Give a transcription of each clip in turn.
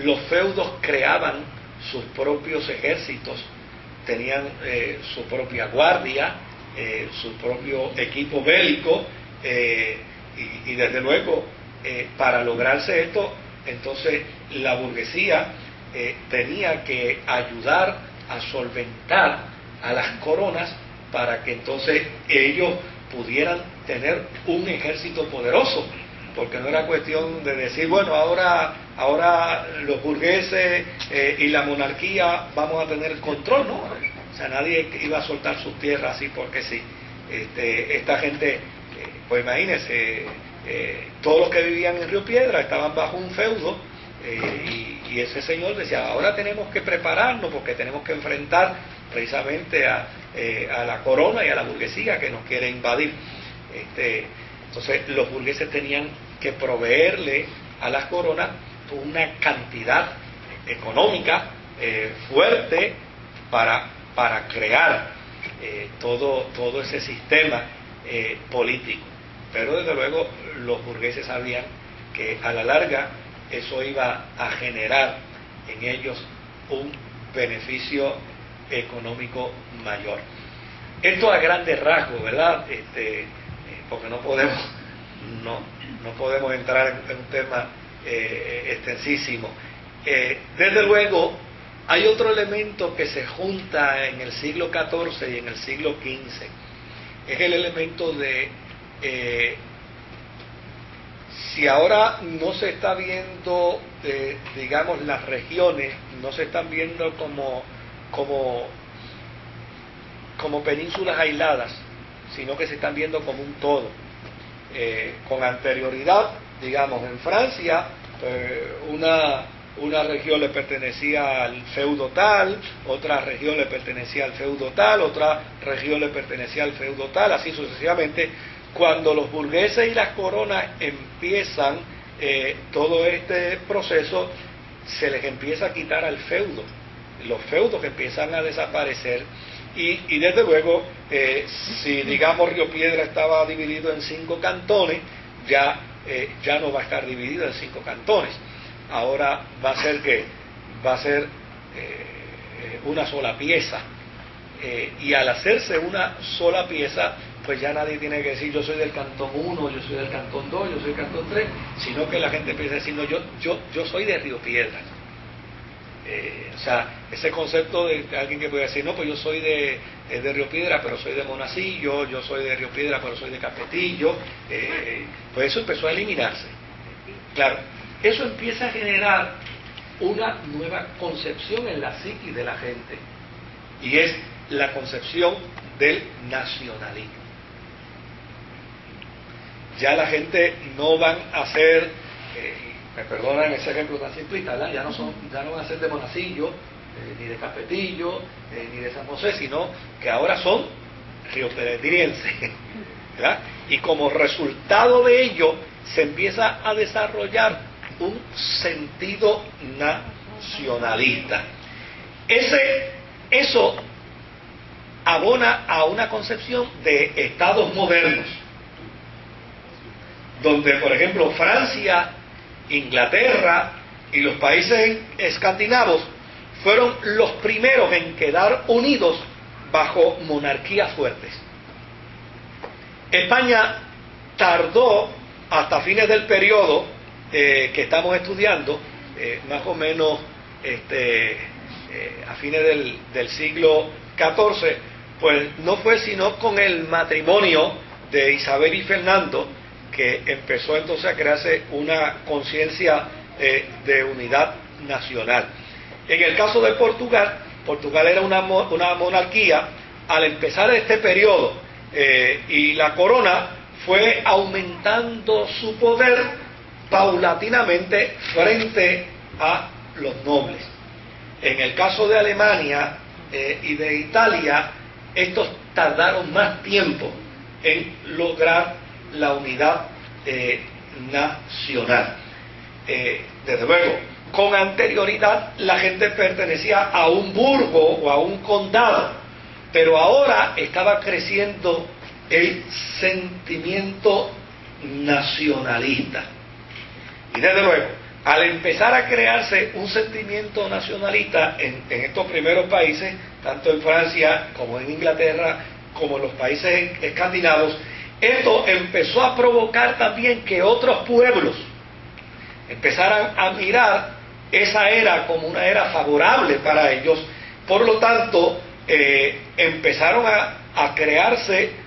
los feudos creaban sus propios ejércitos, tenían su propia guardia, su propio equipo bélico, y desde luego para lograrse esto, entonces la burguesía tenía que ayudar a solventar a las coronas para que entonces ellos pudieran tener un ejército poderoso, porque no era cuestión de decir, bueno, ahora los burgueses y la monarquía vamos a tener el control, ¿no? O sea, nadie iba a soltar sus tierras así porque sí. Esta gente, pues imagínense, todos los que vivían en Río Piedra estaban bajo un feudo, y ese señor decía, ahora tenemos que prepararnos porque tenemos que enfrentar precisamente a la corona y a la burguesía que nos quiere invadir. Entonces los burgueses tenían que proveerle a las coronas una cantidad económica fuerte para crear todo ese sistema político. Pero desde luego los burgueses sabían que a la larga eso iba a generar en ellos un beneficio económico mayor. Esto a grandes rasgos, ¿verdad? Porque no podemos entrar en un tema extensísimo. Desde luego hay otro elemento que se junta en el siglo XIV y en el siglo XV. Es el elemento de si ahora no se está viendo, digamos, las regiones no se están viendo como penínsulas aisladas, sino que se están viendo como un todo. Con anterioridad, digamos, en Francia, una región le pertenecía al feudo tal, otra región le pertenecía al feudo tal, otra región le pertenecía al feudo tal, así sucesivamente. Cuando los burgueses y las coronas empiezan todo este proceso, se les empieza a quitar al feudo, los feudos que empiezan a desaparecer, y desde luego, si digamos Río Piedra estaba dividido en 5 cantones, ya no va a estar dividido en 5 cantones. Ahora va a ser una sola pieza, y al hacerse una sola pieza, pues ya nadie tiene que decir yo soy del cantón 1, yo soy del cantón 2, yo soy del cantón 3, sino que la gente empieza a decir no, yo soy de Río Piedra. O sea, ese concepto de alguien que puede decir no, pues yo soy de Río Piedra, pero soy de Monacillo, yo soy de Río Piedra, pero soy de Capetillo, pues eso empezó a eliminarse. Claro, eso empieza a generar una nueva concepción en la psiquis de la gente, y es la concepción del nacionalismo. Ya la gente no van a ser, me perdonan ese ejemplo tan simplista, ¿verdad? Ya no van a ser de Monacillo, ni de Capetillo, ni de San José, sino que ahora son riopiedrenses, ¿verdad? Y como resultado de ello se empieza a desarrollar un sentido nacionalista. Eso abona a una concepción de estados modernos, donde por ejemplo Francia, Inglaterra y los países escandinavos fueron los primeros en quedar unidos bajo monarquías fuertes. España tardó hasta fines del periodo que estamos estudiando, más o menos a fines del siglo XIV, pues no fue sino con el matrimonio de Isabel y Fernando que empezó entonces a crearse una conciencia de unidad nacional. En el caso de Portugal, Portugal era una monarquía. Al empezar este periodo, y la corona fue aumentando su poder paulatinamente frente a los nobles. En el caso de Alemania y de Italia, estos tardaron más tiempo en lograr la unidad nacional. Desde luego, con anterioridad la gente pertenecía a un burgo o a un condado, pero ahora estaba creciendo el sentimiento nacionalista. Y desde luego, al empezar a crearse un sentimiento nacionalista en estos primeros países, tanto en Francia como en Inglaterra, como en los países escandinavos, esto empezó a provocar también que otros pueblos empezaran a mirar esa era como una era favorable para ellos. Por lo tanto, empezaron a crearse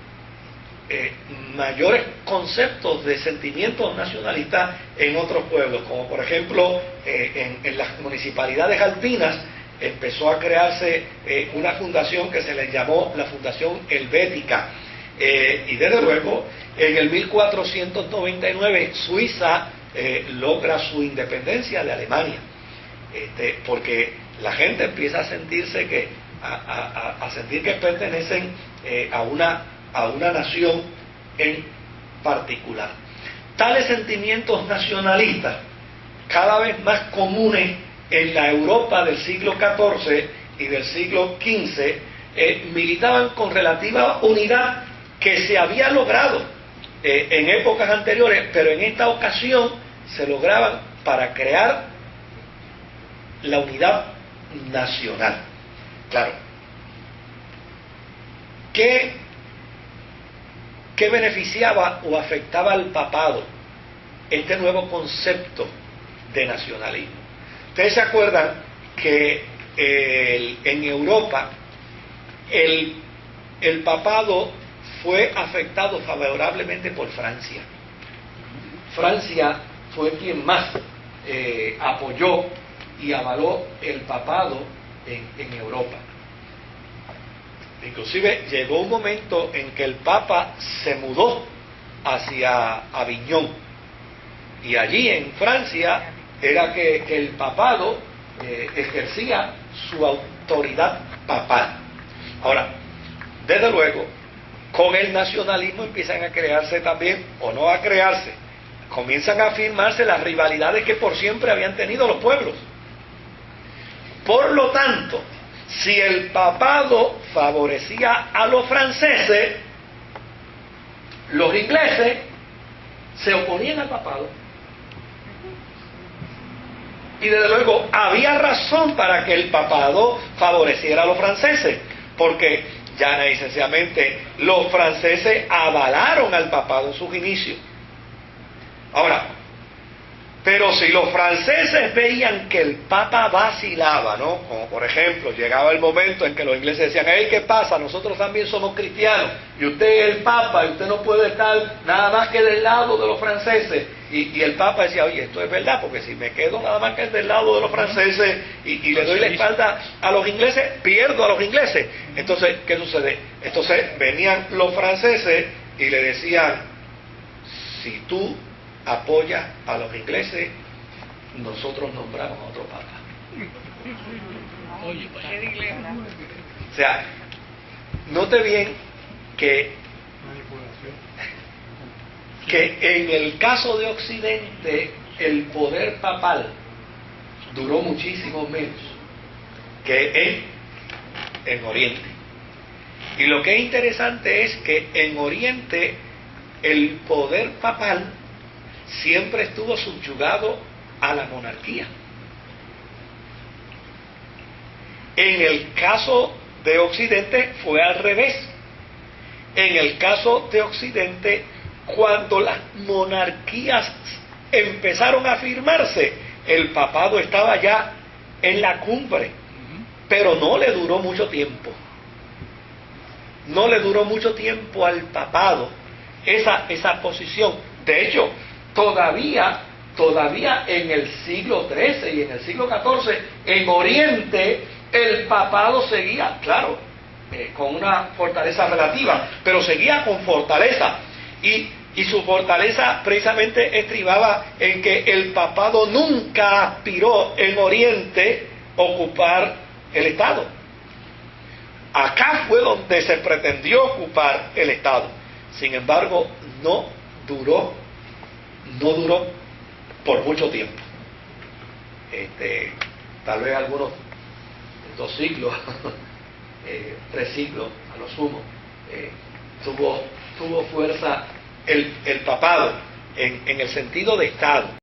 mayores conceptos de sentimientos nacionalistas en otros pueblos, como por ejemplo en las municipalidades alpinas empezó a crearse una fundación que se le llamó la Fundación Helvética, y desde luego en el 1499 Suiza logra su independencia de Alemania, porque la gente empieza a sentirse a sentir que pertenecen a una nación en particular. Tales sentimientos nacionalistas, cada vez más comunes en la Europa del siglo XIV y del siglo XV, militaban con relativa unidad que se había logrado en épocas anteriores, pero en esta ocasión se lograban para crear la unidad nacional. Claro, ¿qué beneficiaba o afectaba al papado este nuevo concepto de nacionalismo? Ustedes se acuerdan que en Europa el papado fue afectado favorablemente por Francia. Francia fue quien más apoyó y avaló el papado en Europa. Inclusive llegó un momento en que el Papa se mudó hacia Aviñón, y allí en Francia era que el papado ejercía su autoridad papal. Ahora, desde luego, con el nacionalismo empiezan a crearse también, o no a crearse, comienzan a afirmarse las rivalidades que por siempre habían tenido los pueblos. Por lo tanto, si el papado favorecía a los franceses, los ingleses se oponían al papado. Y desde luego había razón para que el papado favoreciera a los franceses, porque ya y sencillamente los franceses avalaron al papado en sus inicios. Ahora, pero si los franceses veían que el papa vacilaba, ¿no? Como por ejemplo, llegaba el momento en que los ingleses decían: hey, ¿qué pasa? Nosotros también somos cristianos, y usted es el papa, y usted no puede estar nada más que del lado de los franceses. Y el papa decía: oye, esto es verdad, porque si me quedo nada más que del lado de los franceses y le doy la espalda a los ingleses, pierdo a los ingleses. Entonces, ¿qué sucede? Entonces venían los franceses y le decían: si tú apoya a los ingleses, nosotros nombramos a otro papa. O sea, note bien que en el caso de Occidente el poder papal duró muchísimo menos que en Oriente. Y lo que es interesante es que en Oriente el poder papal siempre estuvo subyugado a la monarquía. En el caso de Occidente fue al revés. En el caso de Occidente, cuando las monarquías empezaron a afirmarse, el papado estaba ya en la cumbre, pero no le duró mucho tiempo. No le duró mucho tiempo al papado esa posición. De hecho, todavía en el siglo XIII y en el siglo XIV, en Oriente, el papado seguía, claro, con una fortaleza relativa, pero seguía con fortaleza. Y su fortaleza precisamente estribaba en que el papado nunca aspiró en Oriente a ocupar el Estado. Acá fue donde se pretendió ocupar el Estado. Sin embargo, no duró por mucho tiempo. Tal vez algunos 2 siglos, 3 siglos a lo sumo, tuvo fuerza el papado en el sentido de Estado.